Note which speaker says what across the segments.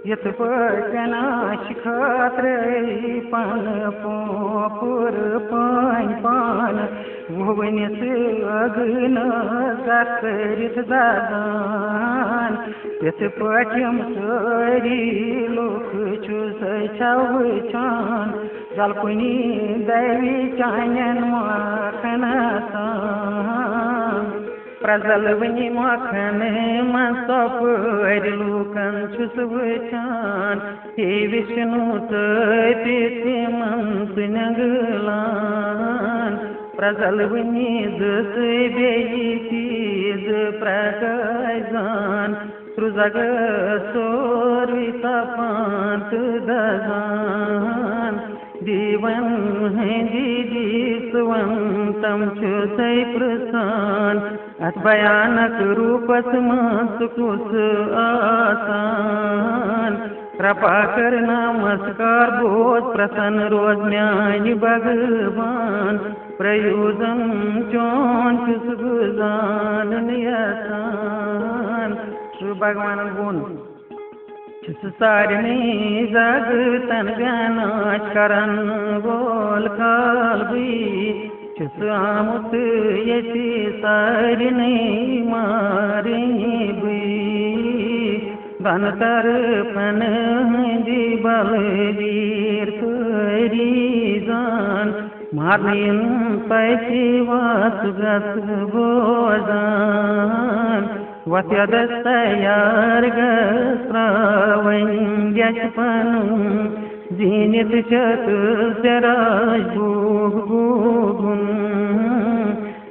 Speaker 1: यत पनाश खातर पन पोपुर पान पान वनिस अगन करित दादान यत पम सारी लोक वचान जलकुनी दैवी चान मखन प्रजल वनी मखन मसपर लूकन वचान हे विष्णु तमंत नगलान प्रजल वनी बेज प्रकाशान सृजग सोरितपान दजान दीवन दीदी स्वंतम चुसै प्रसान अथ भयानक रूपस सुकुस आसान कृपा कर नमस्कार बोध प्रसन्न रोज न्याय भगवान प्रयोजन चौन चुस गुजान नियसान श्री भगवान गुण सारनी जग तन व्यानाश करन बोल काल भी चुस आमुत यति सारनी मारी भी धन तरपन जी बल वीर करी जान मारनीन पैसी वास गस बोजान वस्यदस्तयार गस्रावण्यपन जीनित चतुर्जराज भूगुन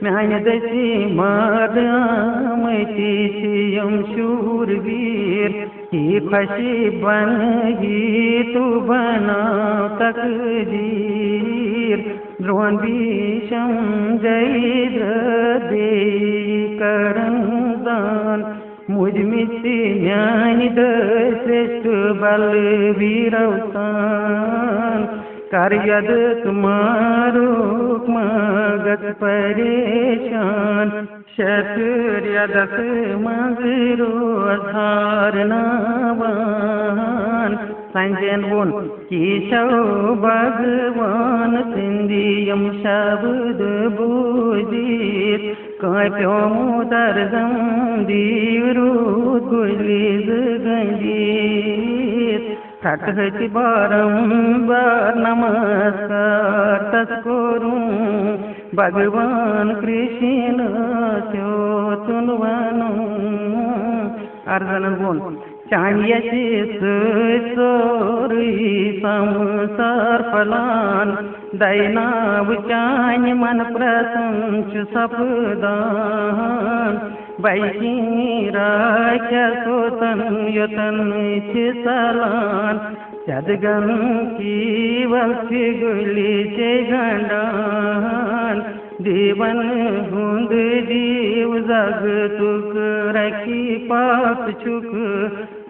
Speaker 1: म्यान दसी मादमती सियम शूरवीर ही खशी बन ही तू बना तकदीर द्रोण भीषम जय दे करन दान मुझ मिसी न्याय श्रेष्ठ बल वीरवसान कार्यद तुम्हारो मगत परेशान शत्रुयदस मंजरो धारनावान संजन बोन केशव भगवान सिंधियम शब्द बोधित काप्यो मुदर्गम दीवरू गुलिज गंजीत ठठहति बारंबार नमस्कार तस्कोरूं भगवान कृष्ण चोतुनवनु अर्जन बोल चांद्याची सोरी संसार फलान दैनाव चांद मन प्रसंच सपदान बैकी राख्या सोतन यतन सलान चदगन की वक्ति गुली चे गंडान देवन हुंद जीव जग तुक रखी पाप चुक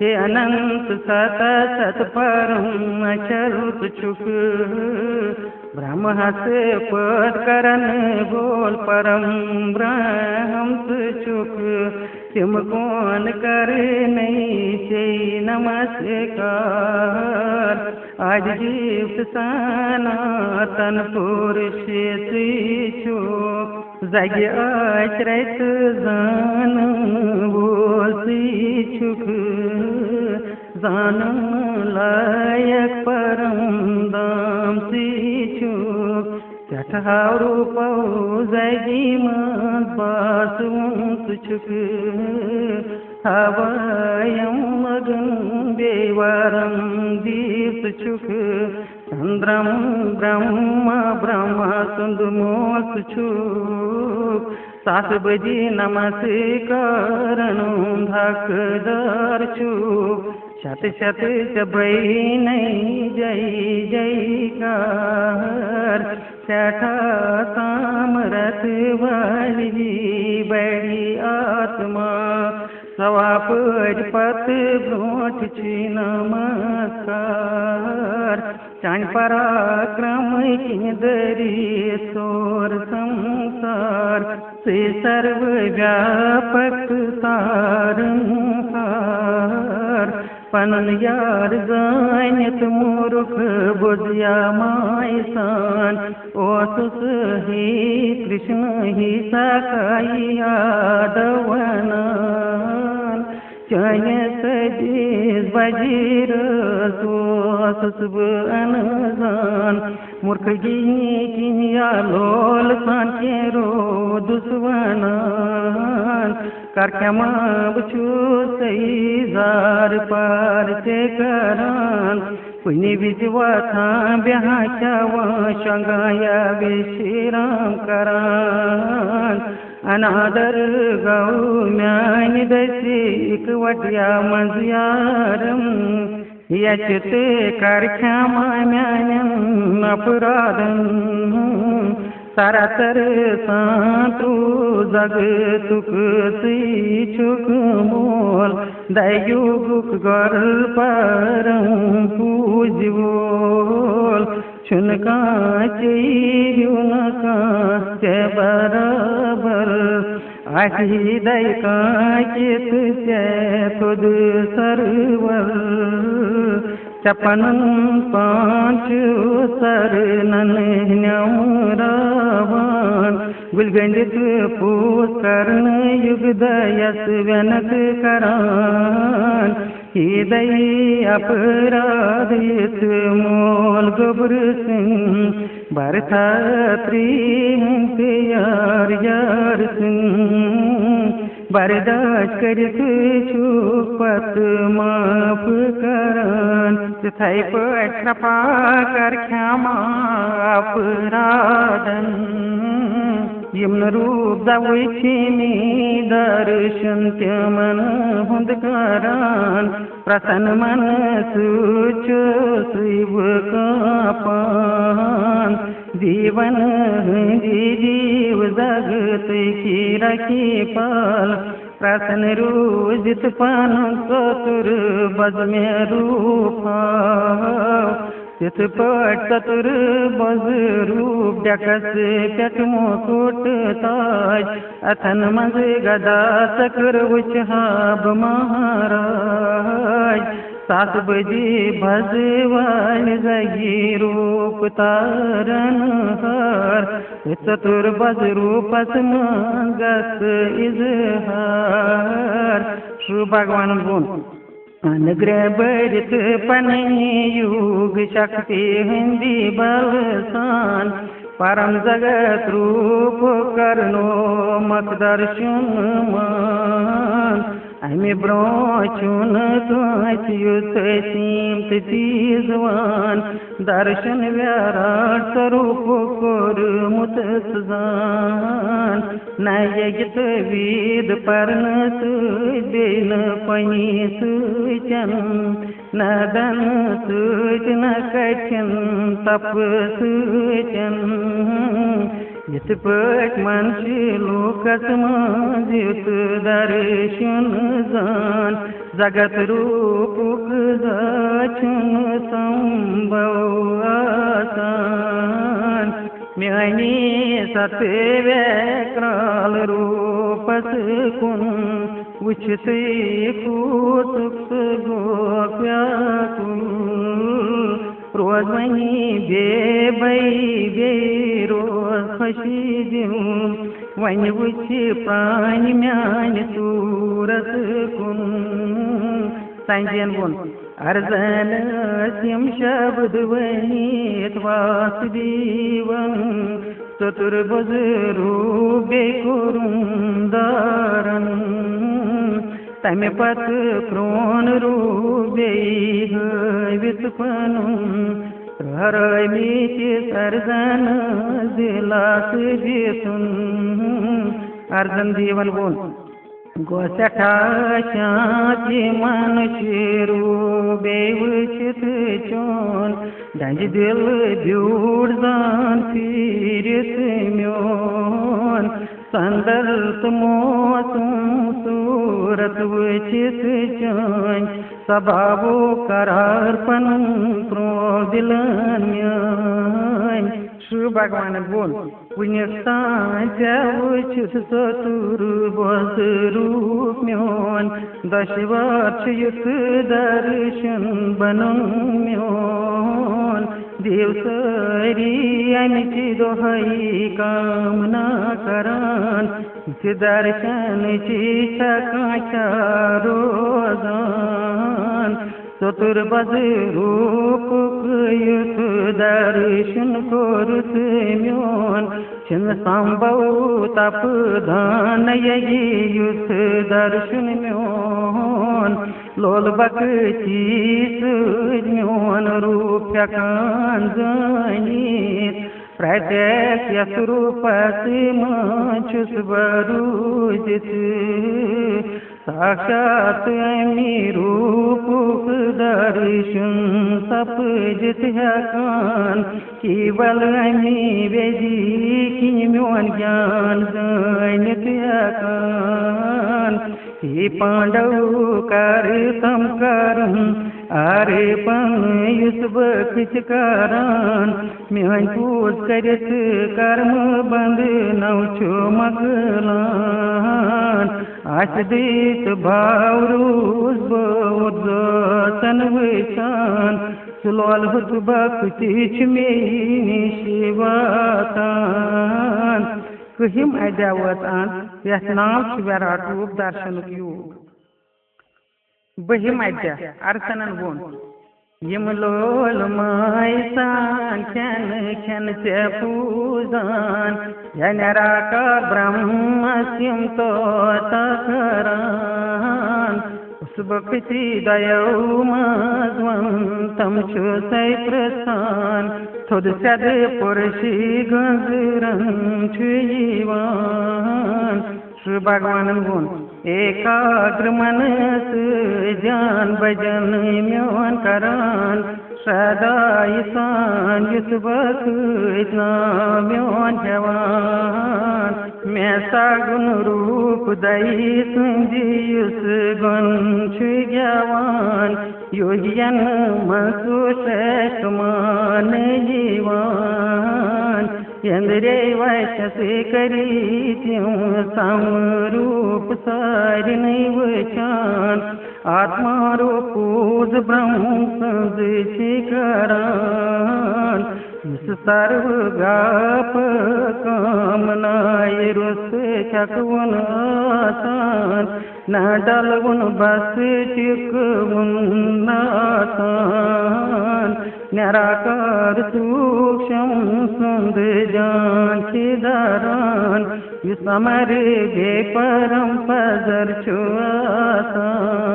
Speaker 1: हे अनंत सत सत परम अचरुत चुक ब्रह्म हस पद करन बोल परम ब्रह्म चुक सिम कौन कर नहीं से नमस्कार आज जीव सनातन पुरुष श्री जग आश्रित जान बोल छुक जान लायक परम दाम छुक चठारू पौ जगी मत बासुंत छुक हवायम मगन देवरम दीप छुक चंद्रम ब्रह्म ब्रह्म सुंदमोस छुक 7 बजे नमस्कारण धकदार छुक शत शत जबै नहीं जय जयकार छठा सामरथ वाली बड़ी आत्मा सवापज पत ब्रोठ छी नमस्कार चांद पराक्रम दरी सोर संसार से सर्व व्यापक तारंहार पनुन यार जानित मूर्ख बुझिया माय सान ओसुस ही कृष्ण ही सखाई यादवनान चाहे सजीज बजीर सोसुस अनजान मूर्ख गिया लोल सान के रो दुश्मनान करखमा बचू सही जार पार से करान कुनी विजवा था ब्याह चावा शंगाया विश्राम करान अनादर गौ म्यान दसी एक वटिया मंजियारम यचित करख्यामा म्यान अपराधन सरासर सांतु जग तुक सी छुक मोल दयुगुक गर परम पूजवोल छुनका चुनका के बराबर आखी दैका चित से तुद सरवर चपन पांच सर नन रावण गुलगंडित पूस कर्ण युग दयस व्यनक करान हृदय अपराधित मोल गुबर सिंह भरता त्रिहंत यार यार सिंह बर्दाश्त करित छुपत माफ करान तिथाई पर कृपा कर क्षमा अपराधन यमन रूप दवैछिनी दर्शन मन हुंद करान प्रसन्न मन सुच शिव का पान जीवन जीव जगत की रखी पाल प्रसन्न रूजित पान चतुर बज में रूपा चित पट चतुर बज रूप डकस पेट मुकुट ताज अथन मज गदा चक्र उछाब महाराज सात बजे भजवान जगी रूप तारन हार चतुर बज रूपस मंगस इजहार श्री भगवान बोल अनुग्रह बरित पने युग शक्ति हिंदी बलसान परम जगत रूप करनो मत दर्शन मान अमि ब्रोचुन तुयुत सीमत तीजवान दर्शन विराट स्वरूप कोर मुत सजान नयगित विद पर्न सुदिन पनी सुचन नदन सुच न कठिन तप सुचन जिस पट मनुष्य लोकस माजित दर्शन जान जगत रूप जाचुन संभव आसान म्यानी सत्य क्राल रूपस कुन उचित कुसुक गोप्याकुल रोज वही बे रोज खुशी दिऊं वही उच प्राणी म्यान सूरत कुन संजयन बोल अर्जन सिम शब्द वनीत वासुदेवन चतुर्भुज रूपे कुरुंदारन तमे पत क्रोन रूपे वित्पनु हरमीति सर्जन दिलास जेतुन अर्जन जीवन बोल गोसठा शांति मनुष्य रूपे उचित चोन दंज दिल ब्यूड़ दान फिरित म्योन संदर्त मोसुम सूरत उचित चोन स्वभावो करार्पण प्रो दिलन Shu Bhagwan bon, Punyastan Javuchus Soturu Bosaru Myon, Dashivachayut Darshan Banum Myon, Devsari Amichi Dohai Kamna Karan, Sidarshan Chishakacha Rozan, Soturbaz Rup Yut Darshan Korut Myon, Chin Sambau Tap Dhanayagi Yut Darshan Myon, Lol Bakti Myon Rupyakan Zanit, Pratek Yasrupasi Manchus Varujit, Sakshat Ami Rupuk Darshan Sapjit Hakan, Keval Ami Vedi Kimyon Gyan Zanit Hakan, He Pandav Karitam Karam, Arepan Yusbakit Karan, Mihan Pus Karit Karma Band Naucho Makalan, Ashdit Baurus Bodha Tanvishan, Sulal Hutbakti Chmini Shivatan, Kuhim Adawatan, Yasnam Shivaratu Darshanuk Yug. Bahim Adja, Arsanan Won. Yimlol Maisan Ken Sepuzan, Yanaraka Brahmasim Takaran, Subakti Dayaumaswan Tamchu Saiprasan, Tod Sad Purshi Ganziran Chuyivan, Sri Bhagwan Gun. एकाग्र मन से जान बजन म्योन करान, सदा ईसान युसबक इतना म्योन जवान, मैं सागुन रूप दई संजीयुस गुण छुज्ञावान, योगियन मनसु श्रेष्ठ मान जीवान, यंद्रे वैश्य करी त्यों समरूप सारि नैवचान, आत्मा रूपूज ब्रह्म संज शिखरान, इस सर्व गाप कामनाय रुस चकवन आसान, न डलवन बस चिकवन नासान, निराकार सूक्ष्म सुंद जान चिदारान, समर गे परम पदर छुआसान,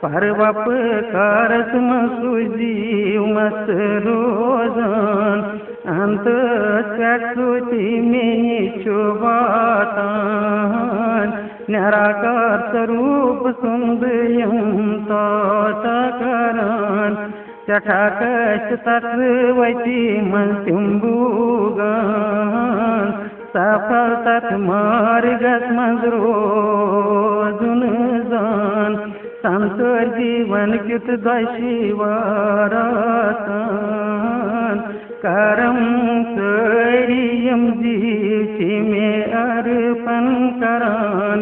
Speaker 1: परवप कारस मसुजीव मस रोजान, अंत चक्षुति में चुबातान, निराकार स्वरूप सुंदयम तोतकरान, चटाकश तत्वची मंत्युम्बुगान, सफल तत् मार्गस मजरोजुन जान, संसार जीवन क्युत दशिवारासान, करम सरियम जीची में अर्पण करान,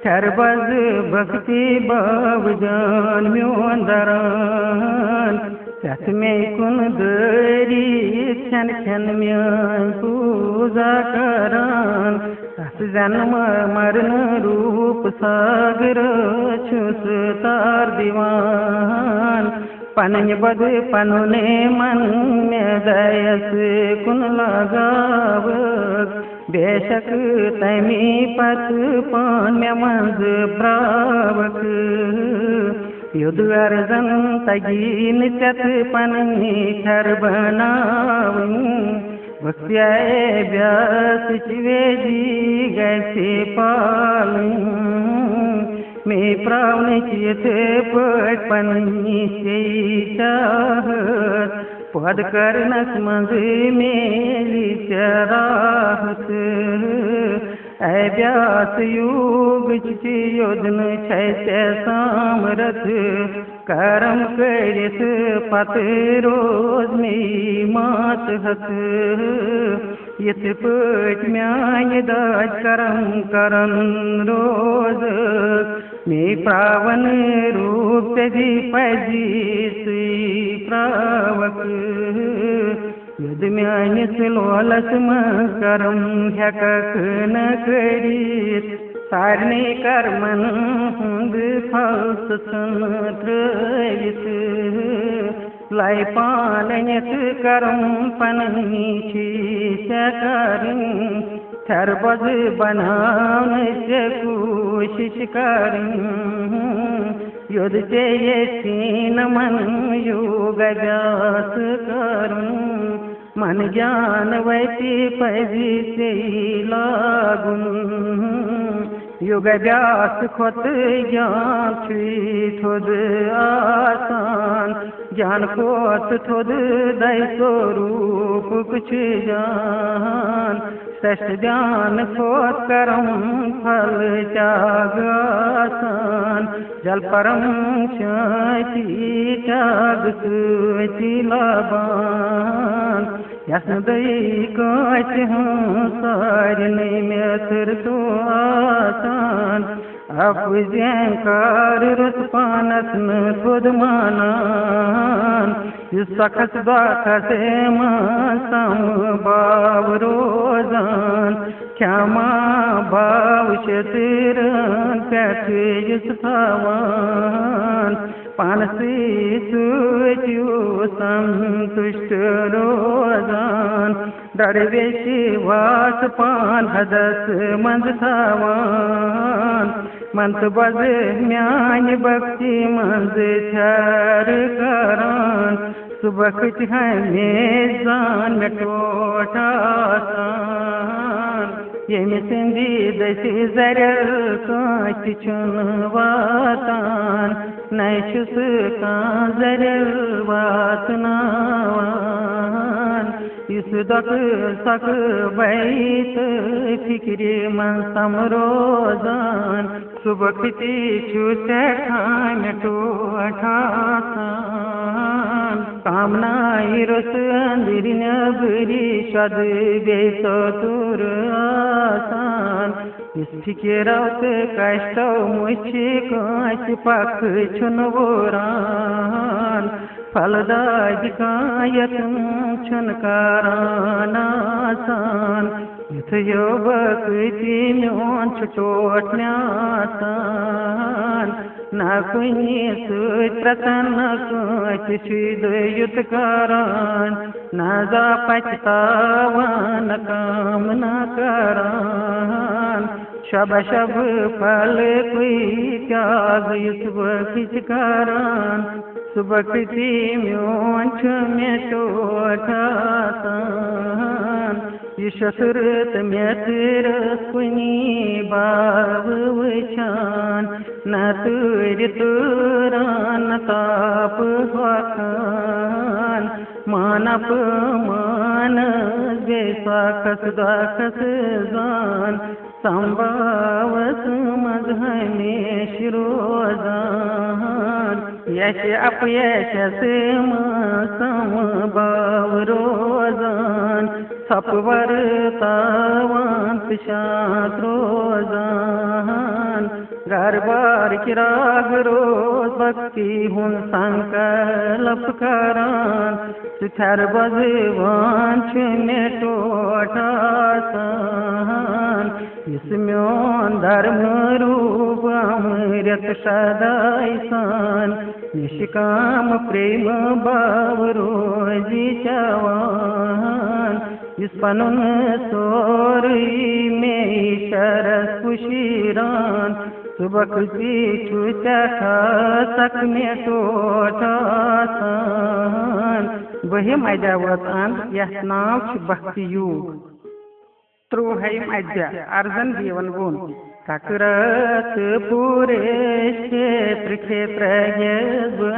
Speaker 1: ठरबज भक्ति भाव जान म्योन दरान, सत में कुन दरी क्षण क्षण म्योन पूजा करान, सत जन्म मरण रूप सागर छुस तार दीवान, पन बद पनुने मन में दयस कुन लगावक, बेशक तमी पत पान में मंज ब्रावक, युद्ध अर्जन तगीन चत पनी खर बनावं, भक्त्याय व्यास चिवेजी गैसे पालूं, मैं प्राण चित पट पनी से चाहत, पद करनस मंज मेली चराहत, व्यास युग योधन छै सामरथ करम करित पत रोज मे मात हथ यथ पट म्यान दाज करम करन रोज मे प्रावन रूप दी पजी सुई प्रावक युद्ध म्यानिस लोलस करम हेकक न करित सारने कर्मन हुंद फल संत्रयित लाई पालनित कर्म पननी करिन थरबज बनान से कोशिश करिन युद्ध से ये सीन मन योग व्यास करुन मन ज्ञान वैसी पैजी से लागुन युग व्यास खोत ज्ञान थोद आसान ज्ञान खोत थोद दय स्वरूप कुछ जान श्रेष्ठ ज्ञान खोत करम फल त्याग आसान जल परम शांति त्याग सुचि लाबान यस्न दई काच सारने में थर तो आसान अपुजंकार रुत पानस न खुद मानान सखस बाखस सम बाव रोजान क्षमा भाव शतिरन पैठ थवान पानसी सुचो संतुष्ट रोजान दरवेशी वास पान हदस मंद थवान मंत बज म्यान भक्ति मंद छर करान सुबह हमेजान में टोटासान ये सिंधी दसी जरल कांच चुन वातान नैशुस का जरल वातनावान इस दक सक बैत फिक्री मन समरोजान सुबह छुटे खान टोटासान कामना रस अंदिरिन बुरी शद बेस तुर आसान इस फिकिरत कष्ट मुझे कांच पख छुनवोरान फलदाज कायतम छुनकारानासान यथ योबक म्योन छुटोट न्यासान न कुनी सुच प्रसन्न कांच शुद्ध युत करान न जा पछतावन काम न करान शब शब फल कोई त्याग युत बखिच करान सुबकृति म्योन में टोठासान यशसुरत में तिरस कुनी बाव वचान न तुर तुरान ताप खान मानप मान जैसा खस दाखस जान संभावस मधमेश रोजान यश अपयश समभाव रोजान सपवर तावंत शांत रोजान घर बार चिराग रोज भक्ति हुन संकल्प करान सुथर बजवांच में टोटासान इसम्योन धर्म रूप अमृत सदाईसान निष्काम प्रेम भाव रोजी चवान इस पनुन सोरी में शरस पुशीरान सुबह सी छुचा सक में टोटासान वही मैदावतान यह नाम भक्ति युग त्रुहैम अज्जा अर्जन जीवन गुण तकरत पूरे क्षेत्र क्षेत्र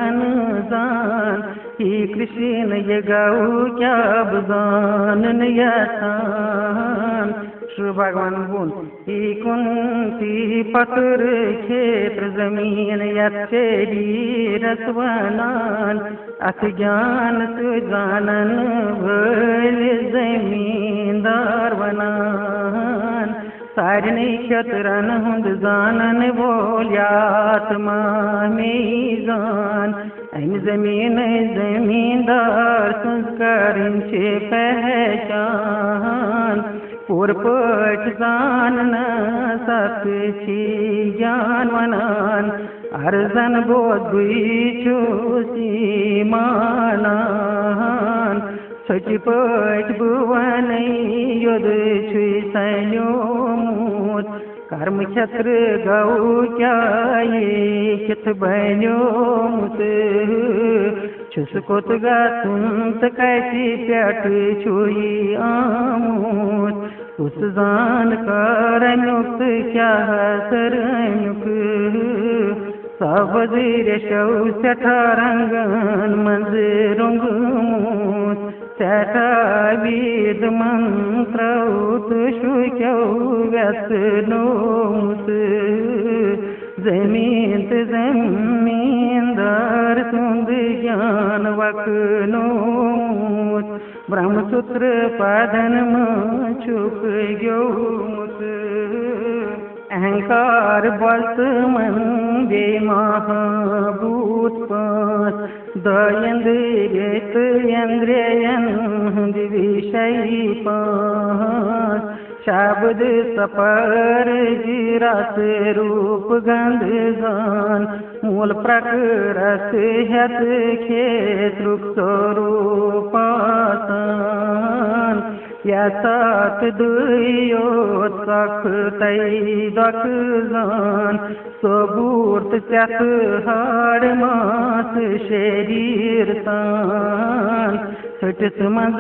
Speaker 1: अनुदान ही कृष्ण ये गौ क्या बुदान यसान श्री भगवान गुण ही कुंती पत्र क्षेत्र जमीन यी रसवनान अथ ज्ञान सुजानन भल जमींदार वनान सारने क्षत्रन हुंद जानन बोल्यात्मा में जान अम जमीन जमींदार संस्कारिंचे पहचान पुरपट जानन सत्ची ज्ञान वनान अर्जन बोधुईचु सीमानान सचिपट भुवन युद्ध छुई सैन्योमुत कर्म क्षत्र गौ क्या कित बन्योमुत छुस कोत गुत कैसी प्याट छुई आमुत उस जान कर नुक्त क्या सरनुक सबजीर शौ सठा रंगन मंज रुंगमुत सठा वेद मंत्रौत शुक्यौ व्यसनोमुत जमींदार सुंद ज्ञान वकनोमुत ब्रह्मसूत्र पादन छुप ग्योमुत अहंकार बस मन बे महाभूत पास दयंद्रियत इंद्रियन विषय पास शब्द सपर जिरस रूप गंध गान मूल प्रकृत हत क्षेत्र स्वरूपासान यसात दुयोत सख तई दक जान सबूर्त चत हाड़ मास शरीर तान सटस मज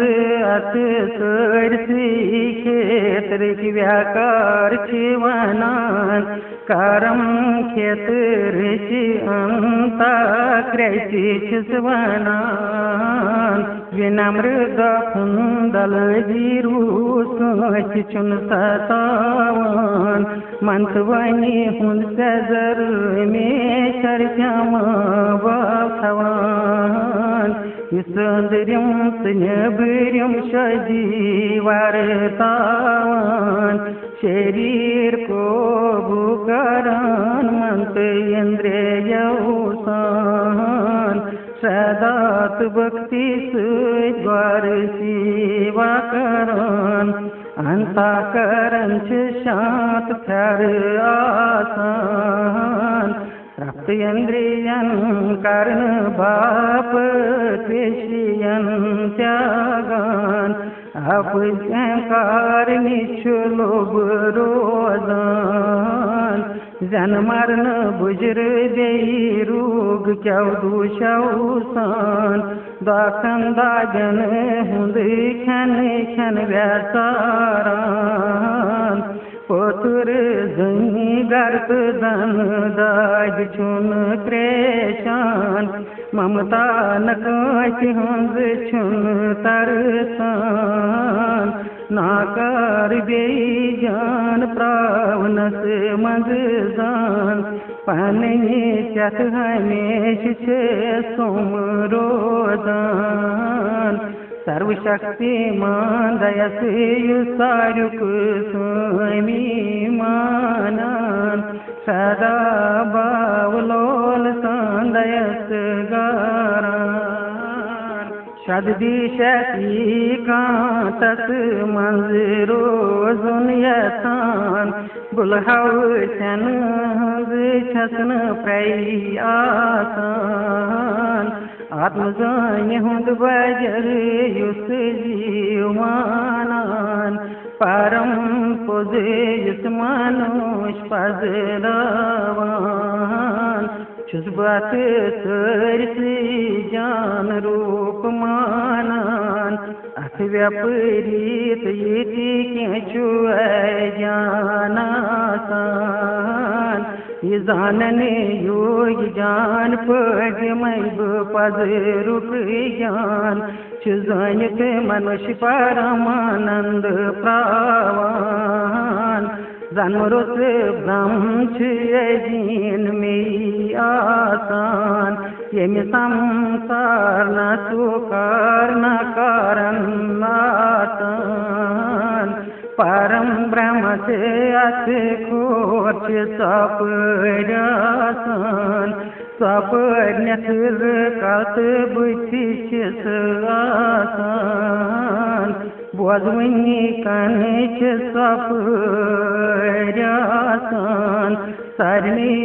Speaker 1: अत सरसी क्षेत्र व्याकार वनान करम क्षेत्र अंता क्रैसी वनान विनम्र दल जीरू सोच चुन सतावान मंतवनी हुन सजर में चर्चा भवान सौंदर्यम नबर्यम शजी वारतावान शरीर को भूकरान मंत इंद्रियौसान सदात भक्ति द्वार सेवा करान अंतःकरण शांत थर आसान रक्त इंद्रियन कर्ण बाप त्वेषियन त्यागान अपकार निश्लोभ रोजान जन मरण बुजर दे रोग क्या दूषौसान दाखन दाजन हुंद खन खन व्यासारान पोतुर जनी गर्त दन दाज छुन क्रेशान ममता नकाश हंज छुन तरसान नाकार बेजान प्रावनस मंज जान पानी चत हमेश छे सोम रोदान सर्वशक्तिमान दयसेयु सारुक स्वामी मानान सदा बावलोल सांदयस गारान सददिशती कांतस मंजरो जुनियसान बुलहव सन छसन प्रई आसान आत्मजान हुंद बजर युस जीवानान परम पुज युस मनुष पजरावान छुसबत सरसी जान रूप मानान अथ व्यपरीत येति क्यों जानासान यह जानने योग्य जान पदमै पदरुक ज्ञान जानित मनुष्य परमानंद प्रावान जन्मरुत ब्रह्म जीन में आसान यमि संसार न सुकार न कारण आसान परम ब्रह्म से अत खोच सपरासान सपरनस कत बुथिश आसान बोजवनी कनिच सपरासान सारनी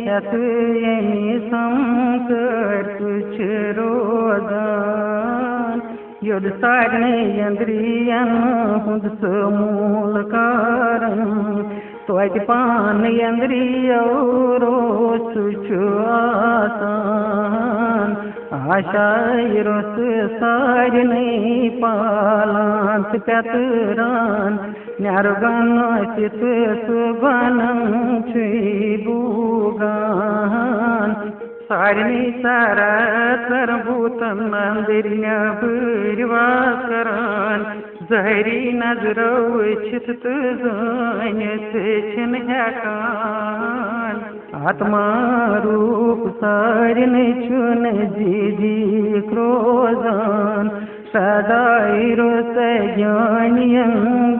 Speaker 1: हत यमि संकर तुछ रोजान युद्ध सारने इंद्रियन हुद समूल कारण त्वच पान इंद्रियो रोच आसान आशा रोस सारने पालांत पेतरान न्यारुगन चित सुगनम छुबुगान सारनी सारा सर्वभूतन मंदिरिया भूरिवास करान जहरी नजरो चित जानित छिन हेकान आत्मा रूप सारनी चुन जी क्रोजान सदाई रोस ज्ञानियं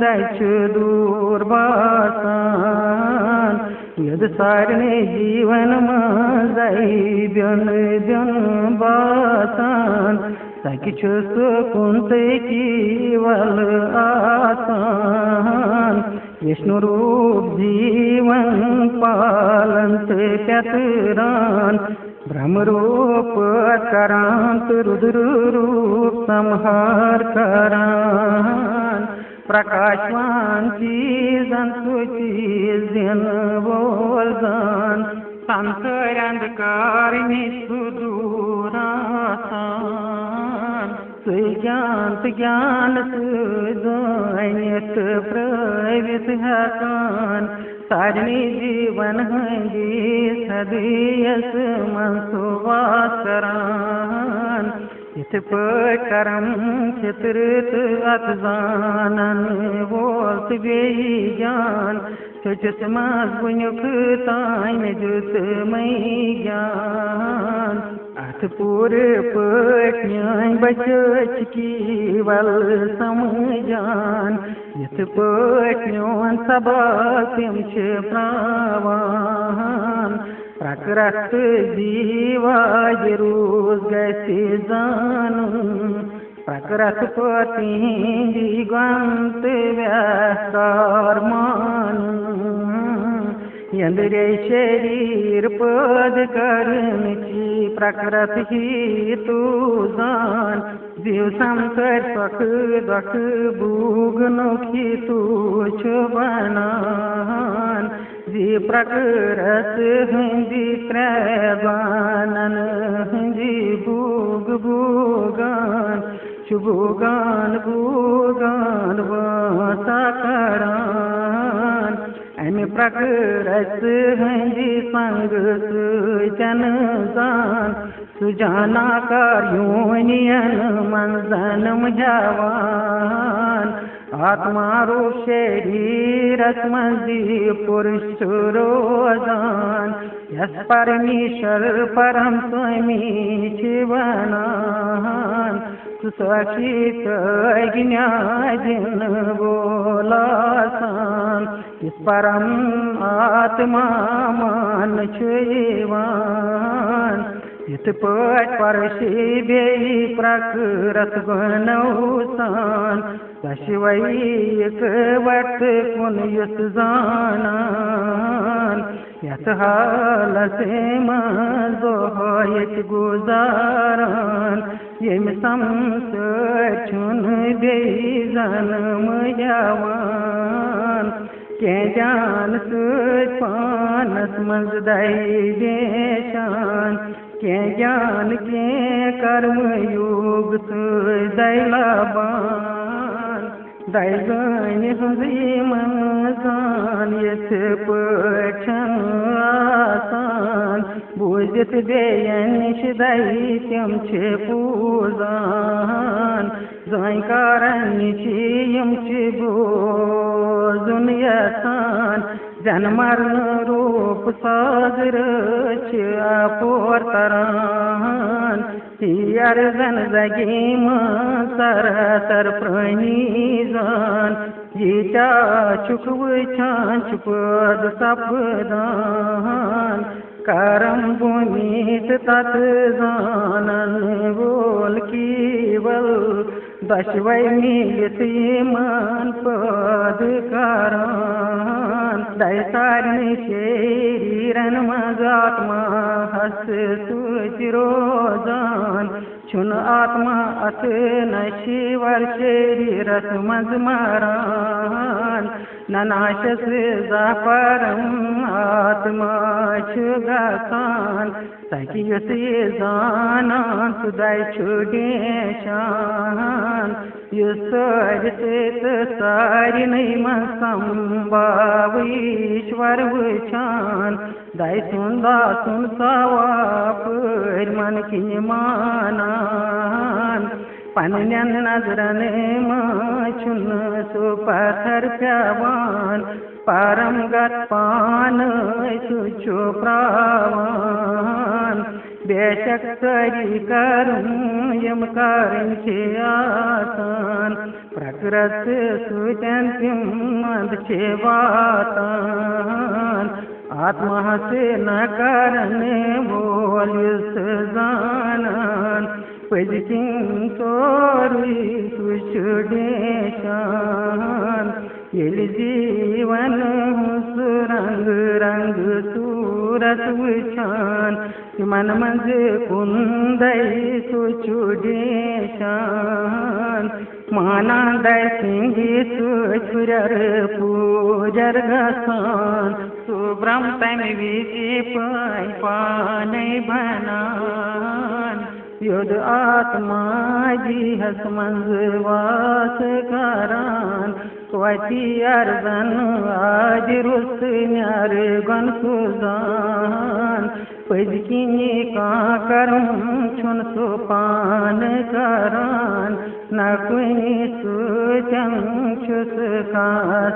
Speaker 1: दच दूर बासान यद सारने जीवन मई ब्यन ब्यन बासान सकिछ सुकुंत केवल आसान विष्णु रूप जीवन पालंत पेतरान ब्रह्म रूप करांत रुद्र रूप संहार करान प्रकाशवान चीजन सुचीजन बोलजान संसार अंधकार में सुदूरासान सुज्ञात ज्ञान सुजानित प्रवित हकान सारणी जीवन हंगी सदियस मनसुवास करान इत करम चित्रित अतजानन बोलत बेई ज्ञान चुचत मजबुनुक ताइन जुत मई ज्ञान अथ पूरे पट्यान बचच केवल समझान इत पट्योन सबा तिम प्रावान प्रकृत जीवाज रोज गति जानूं प्रकृत पति दिगंत व्याकार मानूं यंद्रे शरीर पद करनिची प्रकृत ही तू जान जीव संसार सख दख भूग नोखी तू छुबनान जी प्रकृत हिंदी त्रैवानन हिंदी भूग भूगान शुभुगान भूगान वासा करान अमि प्रकृत हिंदी संग सुजन जान सुजाना कार्योनियन मन जन्म जवान आत्मा रूप शरीरत मंदी पुरुष रोजान यस परमेश्वर परम स्वामी शिवनान सुसक्षित ज्ञान बोलासान इस परम आत्मा मान छुवान इत पट परशि बेई प्रकृत गुणौसान दशवैक वर्त कुन युस जानान यत हाल से मजोहित गुजारान यम संसार छुन बेई जन्म जवान के जान सुच पानस मंज दैशान के ज्ञान के कर्म योग दैलाबान दाइगन मंजान यथ पठन आसान बूझित बेयन निश दाई तम छ पूजान जानकारन निश यम छ बोजुन यसान जन मरण रूप सागर अपोर तरान यार जन जगीम सर प्रणी जान यीचा चुक वछान चुपद सपदान करम भूमित तत जानन बोल कीवल दशवै मिलित मान पद करान दैसारन शरीरन मजात्मा हस सुच रोजान छुन आत्मा अथ नशिवर शरीरस मज मरान ननाशस जापरम आत्मा छु गसान तकियस जानान सुदाय छुडे शान युसरित सारि नैम संभाव ईश्वर वछान दाय सुंदा सुन सवाप मन की मानान पन्यन नजरन छुन सु पत्थर प्यावान परम गत पान सुचो प्रावान बेशक करी करूं यम करें छे आसान प्रकृत सुचंतिम मद छे वातान आत्मा से न करने बोल जानन पजिकिं तोरी सुदेशान ये जीवन रंग रंग सूरत वछान मन मंज कुंदई सुदेशान माना दय सिंगी सुर पूजर गसान सुब्रम तम विधि पान बनान युद्ध आत्मा जी हस मंजवास करान स्वती अर्जन आज रुस न्यार गन सुजान पजकिनी का करम छुन सुपान करान न कुनी सुचं छुस का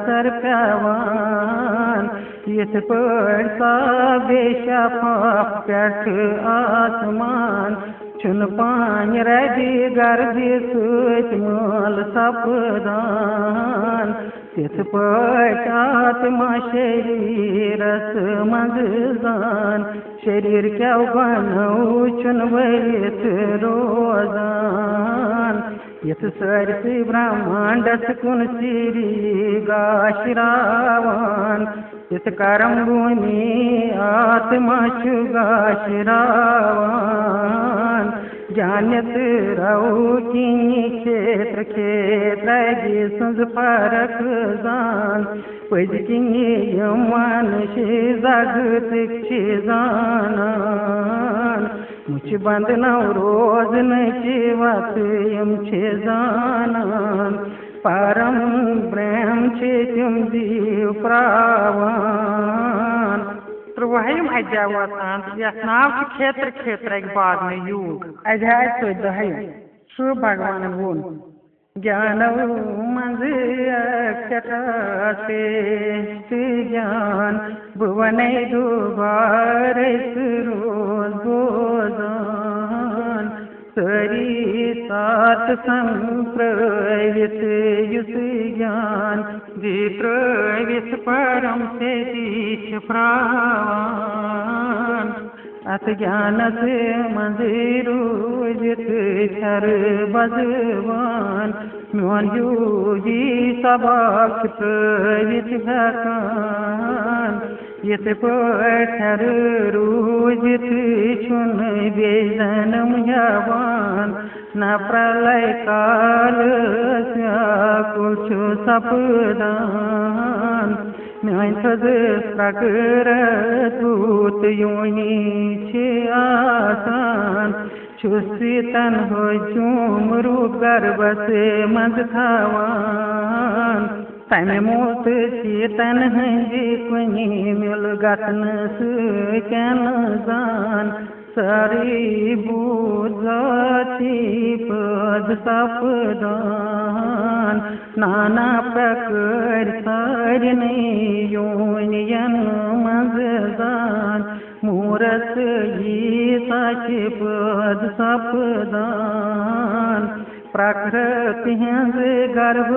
Speaker 1: सर प्यावान यथ पड़ता बेशफा पेट आसमान छुन पान रवि गर्भि सुच मूल सपदान तिथ पटात्मा शरीरस मगजान शरीर क्या बनऊ छुन वलित रोजान यथ सरसी ब्रह्मांडस कुन सिरी गाश्रावान यथ करम भूमि आत्मा छु गाश्रावान जानत रहू की क्षेत्र क्षेत्र सुज फरक जान पजकिं मनुष्य जगत छे जानान मुझ बंद नौ रोज नचिवत यम छे जानान परम ब्रह्म छे तुम जीव प्रावान त्रुवाहिम अजावतान यथ नाव क्षेत्र क्षेत्र बाद में योग अध्याय 14 सु भगवान वोन ज्ञान मंज अक्षर से ज्ञान भुवन दुबार रोज गोजान सरी सात संप्रवित युस ज्ञान विप्रवित परम से दीक्ष प्रावान अथ ज्ञान से मंदिरू जित छर बजवान म्योन योगी सबाक्ष प्रवित भकान यत पठर रूजित छुन बेजनम यवान न प्रलय काल कुछ सपदान न्यायथद प्रकर दूत योनि छे आसान तन हो चूम रूप गर्भस मज थावान तमे मोत तन हंजी कुनी मिल गतन सैन जान सारी बूझी पद सपदान नाना प्रकार सारने योनियन मजदान मूरत गीताच पद सपदान प्रकृति हंज गर्भ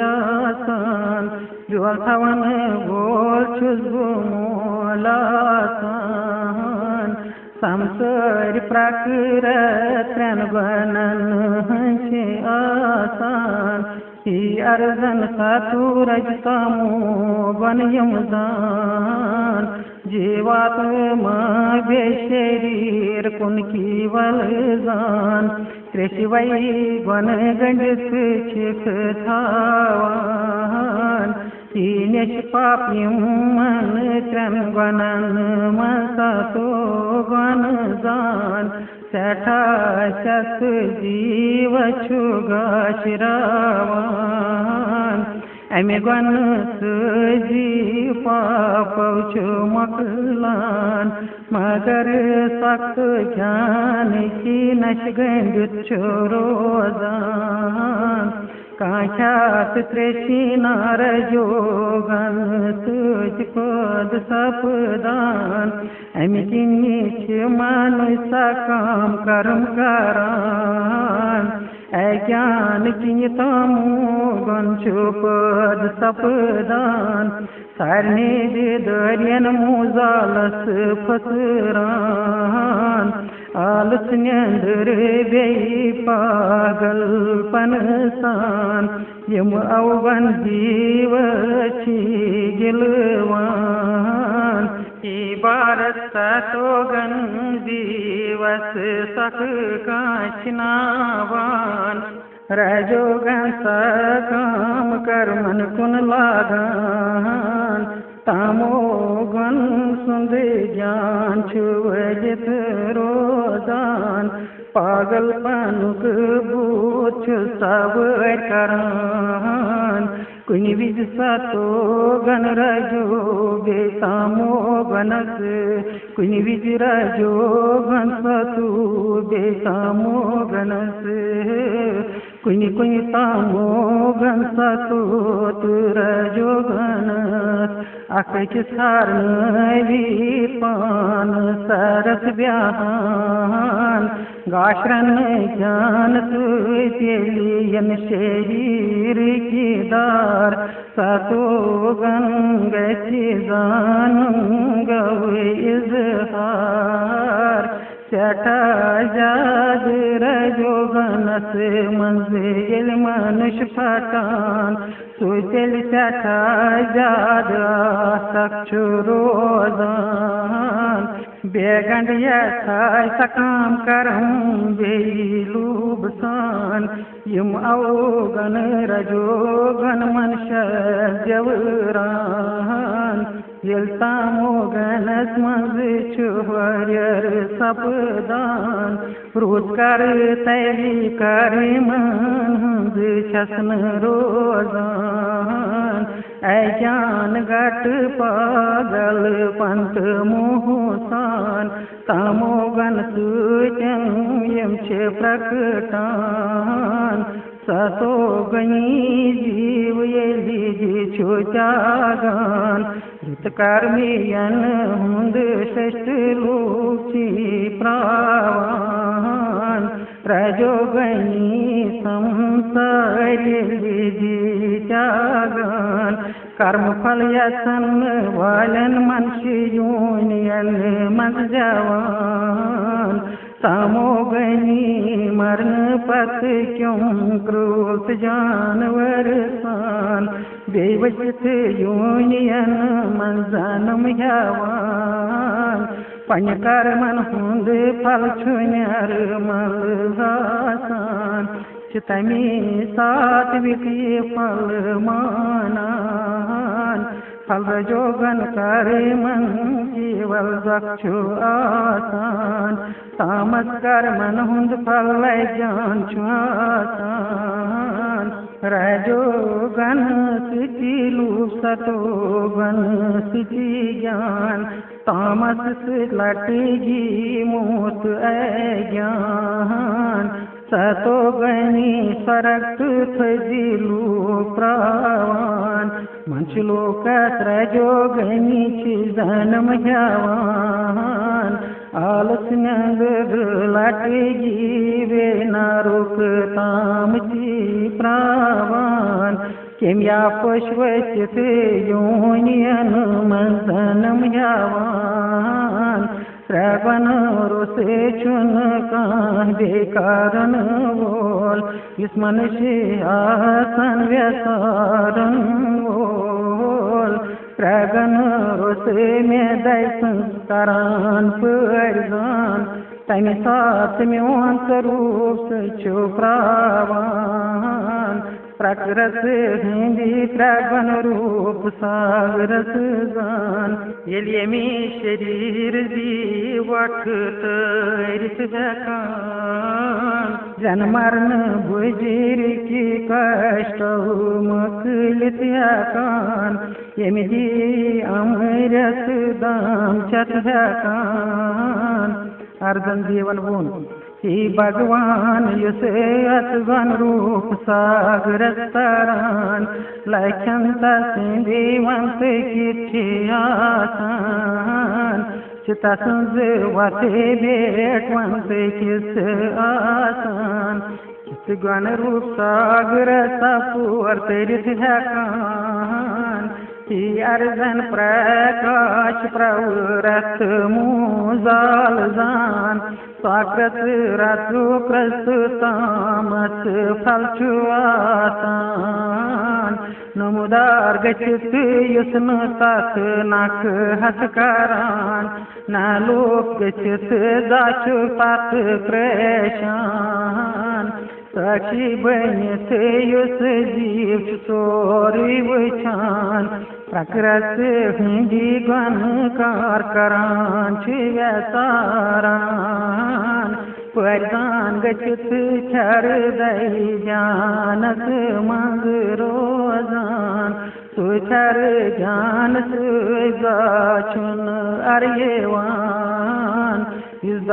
Speaker 1: आसान जो थवन बोल छुजबो मोलासान संसार प्रकृतन बनन हंसे आसान ही अर्जन सतुरज तमो बन यमदान जीवात्मा बे शरीर कुन कीवल जान कृषि वन गंडित छिक थावान तीनश पापियम मन त्रन गणन मसतो गण जान सठा शत जीव छुगाशिरावान अमे गण जी पापच मकलान मगर सख्त ज्ञान की नश गंडित रोजान काशात त्रेशीनार जोगन तुझ पद सपदान अमि किन्नीच मनुष्य काम कर्म करान अज्ञान किन तमोगन पद सपदान सारने दरियन मुजालस फसरान आलस नंदर बे पागल पनसान यम अवगन जीव गिलवान भारत सतोगन जीवस सख काचनावान रजोगन सकाम कर्मन कुन लगान तमोगन सुंद ज्ञान छुवजित रोजान पागल पनुक बूछ सब करान कुन विज सतोगन रजो बेतामो गनस कुन विज रजोगन सतु बेतामो गनस कुनि कुनि तामो गन सतु रजो गनस अकच सारनवी पान सरस ब्याहान गाशरन ज्ञान तुलियन शरीर की दार सतो गंगति जान गव इजहार चटा जाद रजोगनस मंजिल मनुष्य पठान सुचल चटा जाद सक्षु रोजान बेगंड यथाय सकाम करम बेलूबसान यम अवगन रजोगन मनुष्य जवरान यल्तामोगनस मंज छुहर सपदान रोजगार तैली कर मंज छसन रोजान अज्ञान गट पागल पंत मोहसान तमोगन सूचन यम छे प्रकटान सतो गनी जीव यली छुचागान कर्मियन हुंद श्रेष्ठ लोची प्रावान रजोगनी संसार जागान कर्म फल यसन वालन मनुष्य यूनियन मत जवान तमोगनी मरण पत क्यों क्रोध जानवर सान बेवचित यूनियन मन जानम यवान पन कर्मन हुंद फल छुन्यार मलहासान चितमी सात्विक फल मानान फल जोगन करे मन केवल दक्षु आसान तामस कर्मन हुंद फल जान छुआसान राजो गण सिचि लूप सतो गण सिचि ज्ञान तामस से लटेगी मूत ज्ञान सतो गणी सरक्त थजिलू प्रावान मंचलोक रजो गणी जन्म जवान आलस नंग लटेगी वे नारुक तामची प्रावान केम्या पशवचित योनियन मंथनम जवान श्रवण रोसे चुन कान बेकारन बोल इस मनुष्य आसन व्यसारन बोल श्रवण रोसे में दैसन करान परजान तनि साथ में स्वरूप सचो प्रावान प्रकृत हिंदी प्रगन रूप सागरस जान येमी शरीर दी वक्त हेकान जनमरण बुजीर की कष्ट मकलित हेकान येमी दी अमृत दाम चत हेकान अर्जन जीवन बोन ही भगवान युसे अतवन रूप सागर तरान लखनता सिंधी वंश की आसान चिता सुंज वसे भेट वंश किस आसान किस गण रूप सागर सपुर तेरित हेकान ही अर्जन प्रकाश प्रवृत मुजाल जान स्वागत रतु प्रस्तुतामस फलचुआसान नमुदार गचित युसन साथ नाक हसकारान न लोक गचित दाचु पात क्रेशान साक्षी बनित युस जीव सोरी वचान प्रकृत हिंदी गण कार करान व्यसारान परदान गचित छर दई जानत मंग रोजान सुचर जान सुन अर्यवान इस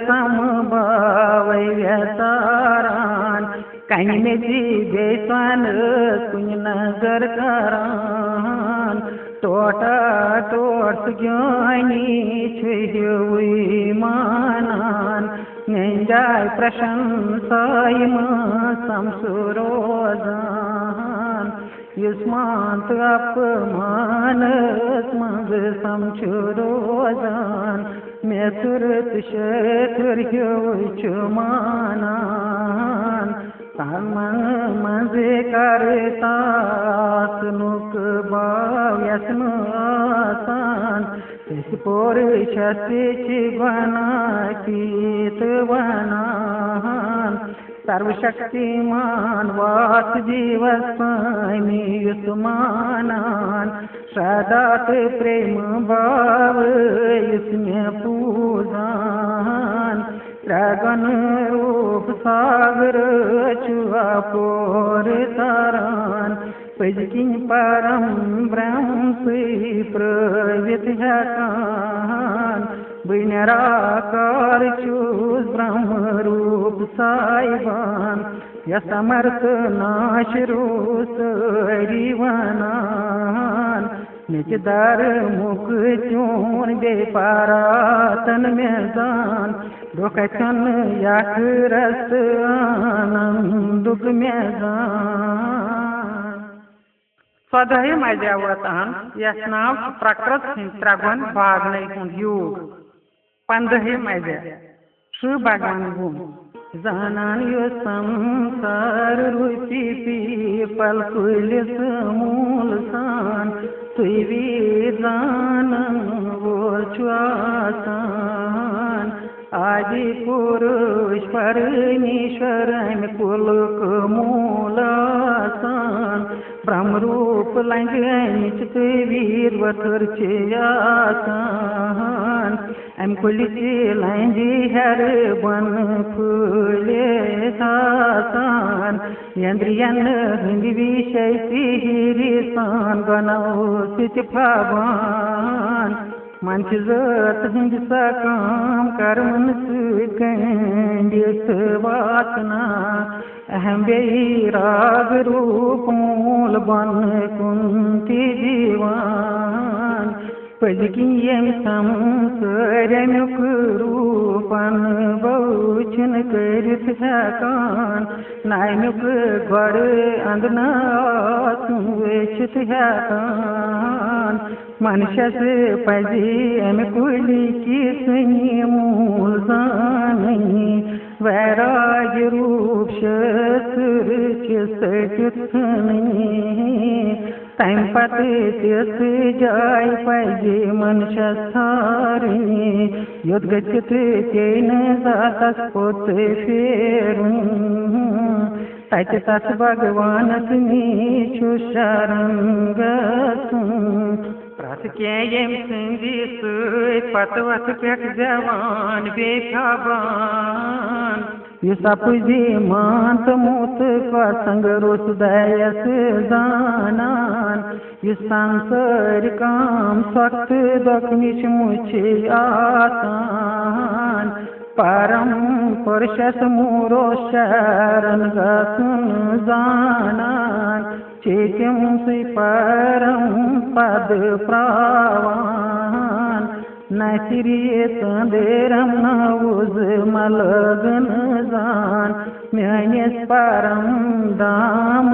Speaker 1: समभाव व्यसारान कहीं में जी बेसन कुछ नजर करान टोटा टोट ज्ञानी छुई मानान नेंजाय प्रशंसाय समसुरोजान युष्मांत अपमान मग समचुरोजान मैं सुरत शेखर मानान तामन मजे करतास नुक बाव्यसन आसान इस पोर शस्ति बना कीत बनान सर्वशक्तिमान वास जीवस्वामी युष्मानान सदात प्रेम भाव इसमें पूजान त्रगन रूप सागर चुआ पोर तारान पजकिन परम ब्रह्म से प्रवित हेकान बिनराकार चूस ब्रह्म रूप साइबान यसमर्थ नाश रूस रिवनान निजदार मुख चून बेपारातन मैदान दुखन याक रस आनंदुक मैदान सदय मजावतान यस्नाव प्रकृत त्रगन भागने योग 15 मजा श्री भगवान गुण जानान यो संसार रुचि पीपल कुलिस मूल सान तुवी जानन बोल चुआसान आदि पुरुष परमेश्वर कुलक मूलासान ब्रह्मरूप लंगनिच तो वीर वथर आसान अम कुलिच लंगि हर बन फूले आसान यंद्रियन हिंद विषय सान बनाओ सिच भगवान मंच जत हिंद सकाम कर्मन कंडिस वासना अहम राग रूप मूल बन कुंती दीवान पलकी यम संसरमुक रूपन बहुचन करत हकान नायमुक गड़ अंदना सुवेचित हकान मनुष्यस पजी अम कुली की सुनी मूल जानी वैराग्य रूप शस्त्र चित्सनी तम पत तिस जाय पजे मनुष्य सारणी युद्ध गच्छत चैन जातस पोत फेरुन तच तस भगवान नीचु शरण प्रत यम संगी पतवत पे जवान बेखबान सपुजी मांत मूत का संग रोस दयस दानान संसार काम सख्त दखनिश मुझे आसान परम पुरुषस मूरो शरण गसुन जानान चेतम से परम पद प्रावान नसिरिये संदेरम नवुज मलगन जान म्यानिस परम दाम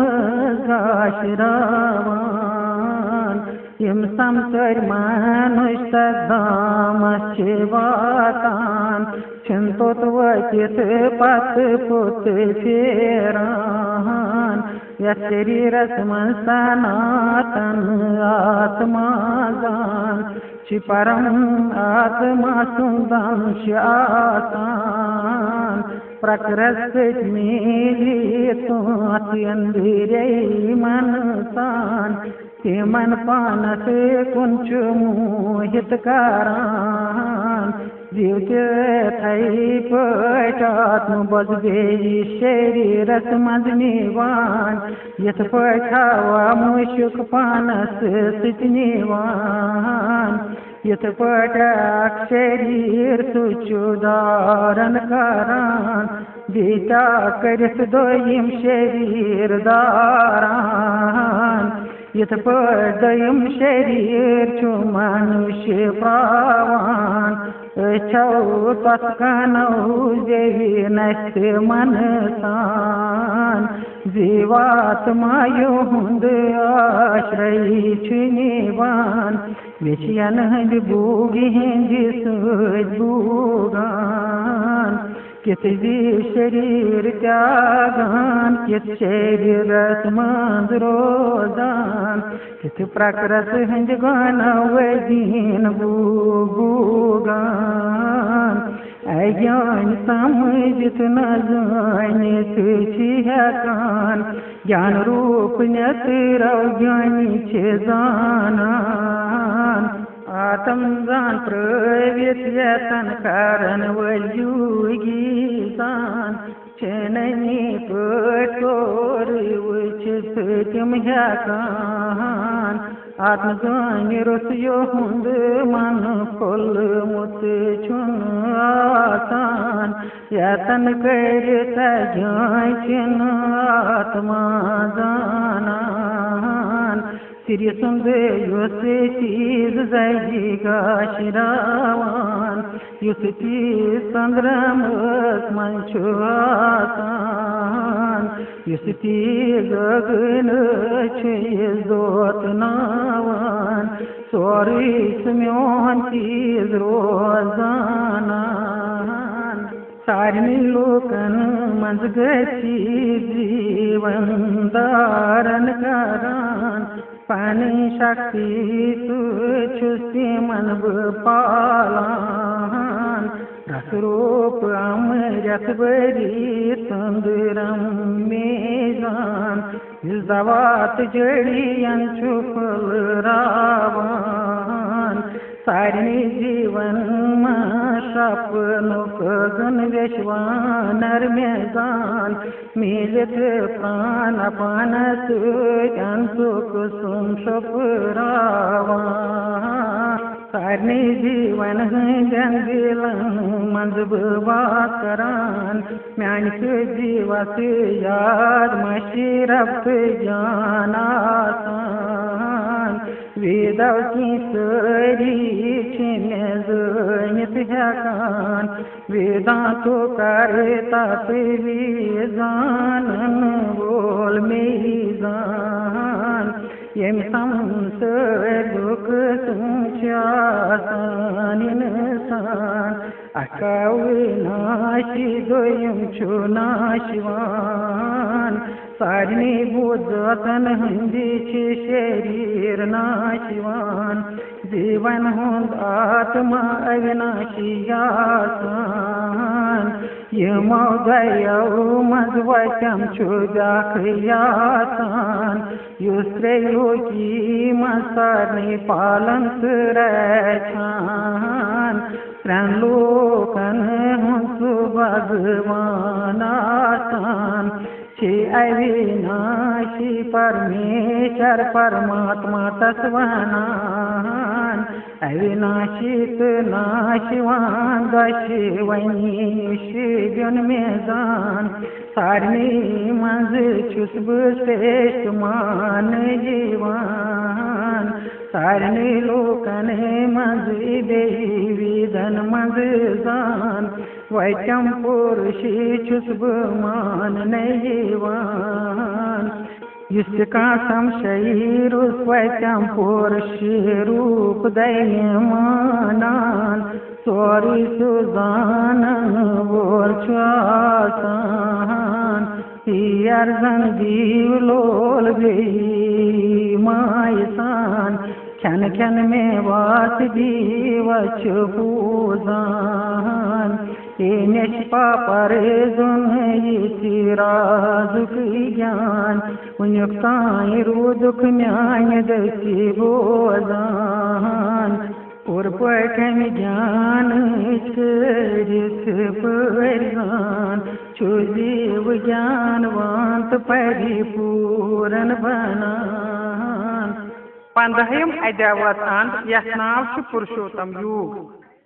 Speaker 1: गाशरावान यम संसर मनुष्य दाम शिवातान चिंतोत वचित पत पुत फेरान शरीर सनातन आत्मा जान परम आत्मा सुंदंश आसान प्रकृत मिली तो अंधेरे मनसान के मन पान से कुंच मोहित करान जीव के थई पटात्म बजबे शरीर समझनीवान यथ पठावा मुशुक पानस सिचनीवान यथ पटाक शरीर सुचुदारन करान बीता करत दोयम शरीर दारान यथ पदयम शरीर छु मनुष्य प्रावान छौ तस्कनौ जेवी नस्त मनसान जीवात्मायो हुंद आश्रय छुनिवान विषयन हंद भूगी हिंद सुगान कित भी शरीर त्यागान कित शरीर मंद रोजान कित प्रकृत हंद गान वदीन भूगान अज्ञान समझित न जाने हकान ज्ञान रूप नतिरव ज्ञानी छे जानान आत्म जान प्रवित यतन कारण वयुगी जान चेननी पटोर उचित तिम हकान आत्मज्ञान रसयो हुंद मन फल मुत छुन आसान यतन कर ज्ञान आत्मा जानान श्री सुंदर योसे चीज जाएगा शिरावान युस चीज संग्राम मंचुआसान युस चीज गगन छेजोत नावान सॉरी स्म्योन चीज रोजानान सारनी लोकन मंज गची जीवन धारण करान पानी शक्ति तुझसे मन पालान रूप अमृत बरी तंदुरम मेजान दवात जड़ियन छुपल रावान सारनी जीवन सपनुक गन विश्वानर मेजान मिलित प्राण पान सुख सुम सपरावान सारनी जीवन जंगलन मंजबात करान म्यान जीवस याद मशीरफ जान आसान वेदव की सरी छिनित हकान वेदांतो करता जानन बोल मेजान यम दुख सुचासान इंसान अकाविनाशी दोयम छु नाशवान सारनी बुद्धतन हंदी शरीर नाशवान जीवन हुंद आत्मा अविनाशी यासान यमो गयो मजवचम छु जाखयासान युस्रेयो की मसारनी पालन करछान त्रन लोकन हुंसु भगवान आसान छे अविनाशी परमेश्वर परमात्मा तत्वनान अविनाशित नाशवान दशवनी शिवन मेजान सारनी मज छुसब श्रेष्ठ मान जीवान सारनी लोकन मज देवीधन मज जान वैचम पुरुषी छुसब मान नैवान जिसका संशय स्वयं पुरुष रूप दैमानान सौरी सुजानन बोल श्वासान अर्जन दीव लोल गई मायसान क्षण क्षण में वास दीव पूजान निष्पा पर राजुक ज्ञान उन्युक्ताय रुदुक म्यान दसी बोजान पूर्वकम ज्ञान परिधान छुजीव ज्ञानवंत परिपूर्ण बनान 15 अध्याय यथ नाव पुरुषोत्तम युग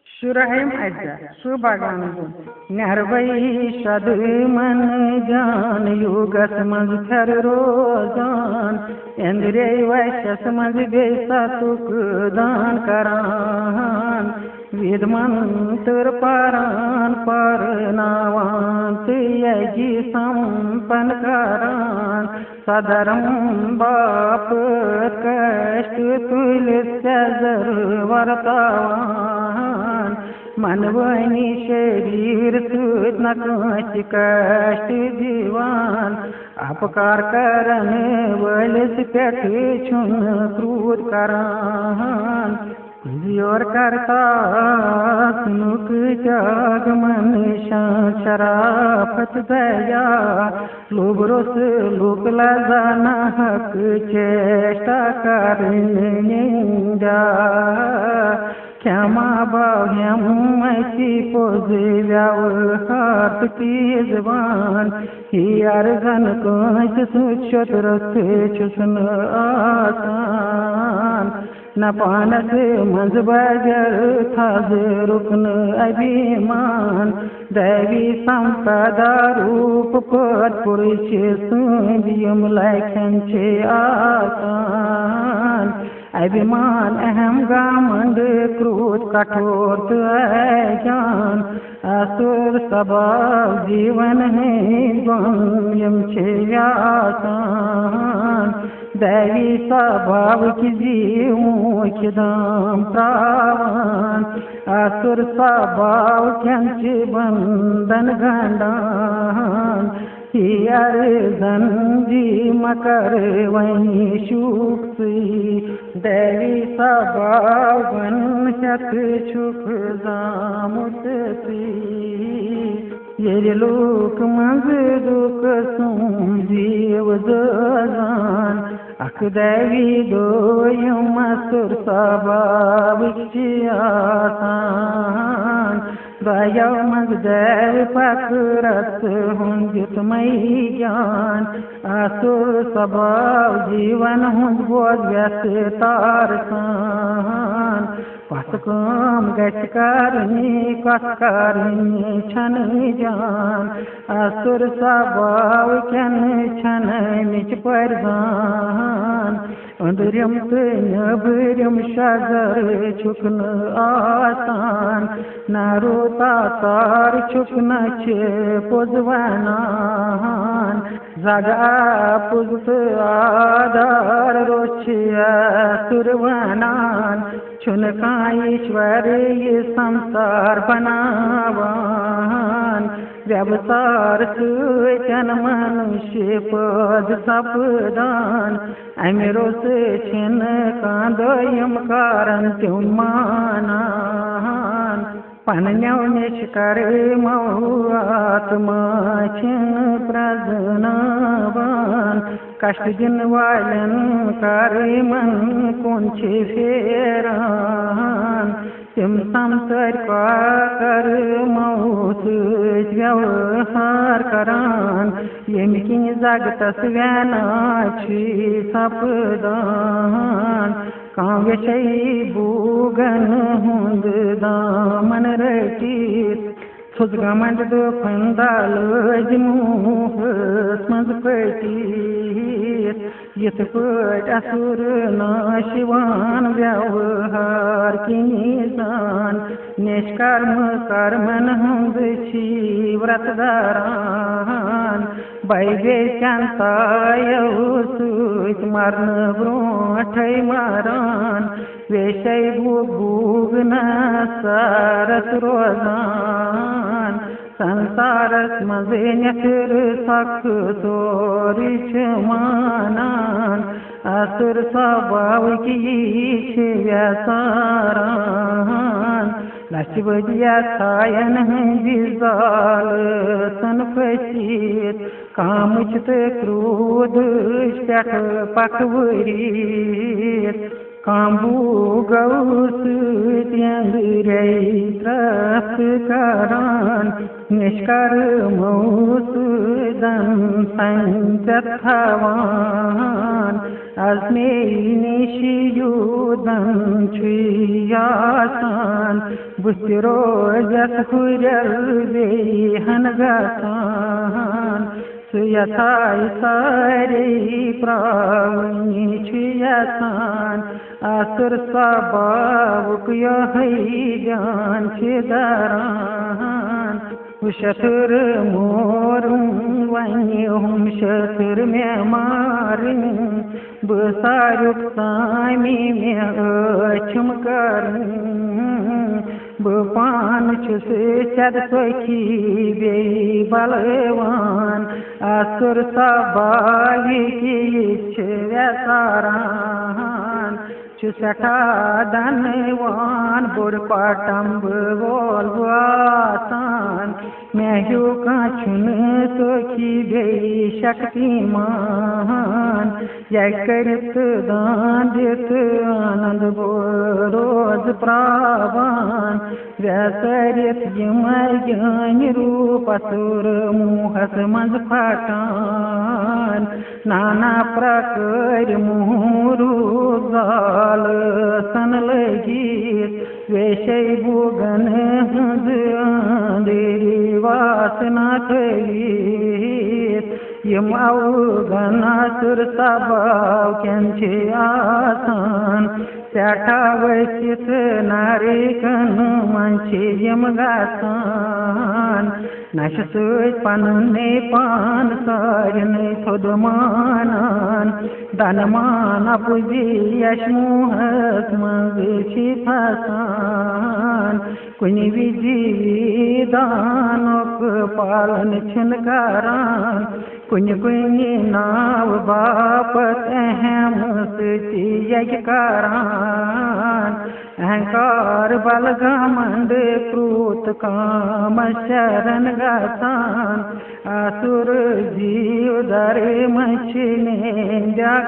Speaker 1: 16 अध्याय सु भगवान नहरवई सद मन जान युगस मज थर रोजान इंद्रिय वैश्यस मज बेसा तुक दान करान वेद मंत्र परान पर नावांत यजी संपन्न करान सदरम बाप कष्ट तुलित जर वर्तवान मनवनी शरीर सूत न कष्ट दीवान अपकार करन वलिस पेट छुन क्रूद करान योर करता सुनुक जाग मन शराफत दया लोभ रोस लोक लजाना हक चेष्टा कर निंदा क्षमा भाव्यम ऐसी पोज व्यवहार की जबान ही अर्जन कंस सुचत रथ चुसन आसान न पानस मंज बजर थाज रुकन अभिमान दैवी संपदा रूप पद पुरुष सुंदियम लखन छे आसान अभिमान अहम गामंड क्रोध कठोर ज्ञान असुर स्वभाव जीवन है गम्यम छे आसान दैवी स्वभाव की जीव दाम प्राण असुर स्वभाव बंधन गंडान अर्जन जी मकर वही शुक्सी देवी सबावन शत शुक जामुती ये लोक मंज दुख सुम जीव जान अक देवी दो मसुर सबाव आसान दया मग देव पकरत हुंजित मई ज्ञान असुर स्वभाव जीवन हुंज बोझ व्यस तार सान पस काम गच करनी कस करनी छन जान असुर स्वभाव कन छन निच परजान अंदरम तो नबरम शजर छुकन आसान नारो तार छुकन पुजवान जगा पुजत आधार रोचिया सुरवानान छुन का ईश्वर ये संसार बनावान व्यवसार सुन मनुष्य पद सपदान अमरो से छिन कांदयम कारण त्यों मानान पन्न्यों निष्कर मऊ आत्मा छिन प्रजनावान कष्ट दिन वालन करे मन कौन छे फेरान तिम संसार का कर मौत व्यवहार करान यमकी जगतस व्यानाची सपदान कां विषय बूगन हुंद दामन रटीत सुजगमंड दो फंदाल जमूह स्मज पटीत यथ पट असुर नाशिवान व्यवहार की निदान निष्कर्म कर्मन हुंद छी व्रतदारान बैगे चंतायु सुत मरण ब्रोठ मारान वेशय भूग न सारस रोजान संसारस मजे नखर सख सोरिच मानान असुर स्वभाव की व्यासारान लक्ष्य थायन विजाल सन पचित कामुचित क्रोध शठ पकवरीत कांबू गौस त्रस्त करान निष्कर्मौस दं संचथवान अस्मे निशियुदं छुयासान बुस्तिरो जस खुरल वेहन गसान सुयथाय सारे प्रावणी छुयासान असुर स्वभाव यही ज्ञान छिदारान शतुर मोर वही हम शतुर में मारिन बसारुक्तामी में छुम कर पान छुस चद सखी बे बलवान असुर सबाही की व्यसारान चुसठा धनवान बुरपाटम्ब बोल वासान मैं का छुन सखी बे शक्तिमान जय करत दान देत आनंद रोज प्रावान व्यसरित जमय ज्ञान रूप असुर मुहस मंज फटान नाना प्रकार मुहूरू गाल सन लगी वेशय भोगन देरी वासना थलीत यम अवगन असुर स्वभाव क्यांचे आसान सठा वैचित नारिकन मंचे यम गासान नश पन्ने पान सारने थोदमानान धनमान पुजी यशमुहस मंगशी फसान कुनि विजी दानक पालन छिन करान कुन नाव बापत अहम सती यज करान अहंकार बल घमंड क्रोध काम शरण गसान असुर जीव दर मछने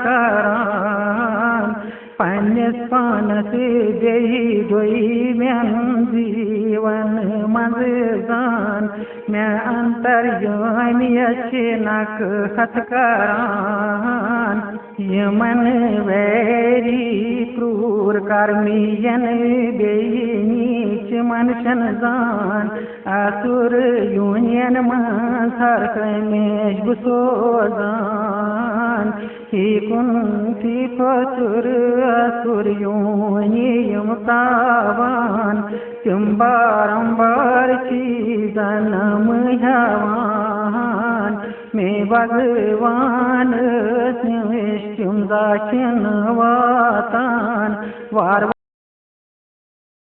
Speaker 1: करान पन्नस पानस बेही दोई म्यान जीवन मजान मैं अंतर्यामी नक हथ करान यमन वैरी क्रूर कर्मियन बेही नीच मनुष्यन जान असुर यूनियन मर कमेश बुसोजान ही कुंती फसुर असुर यूनियम तावान तुम बारंबार चीजन मुझवान में भगवान तुम दाचिन वातान वार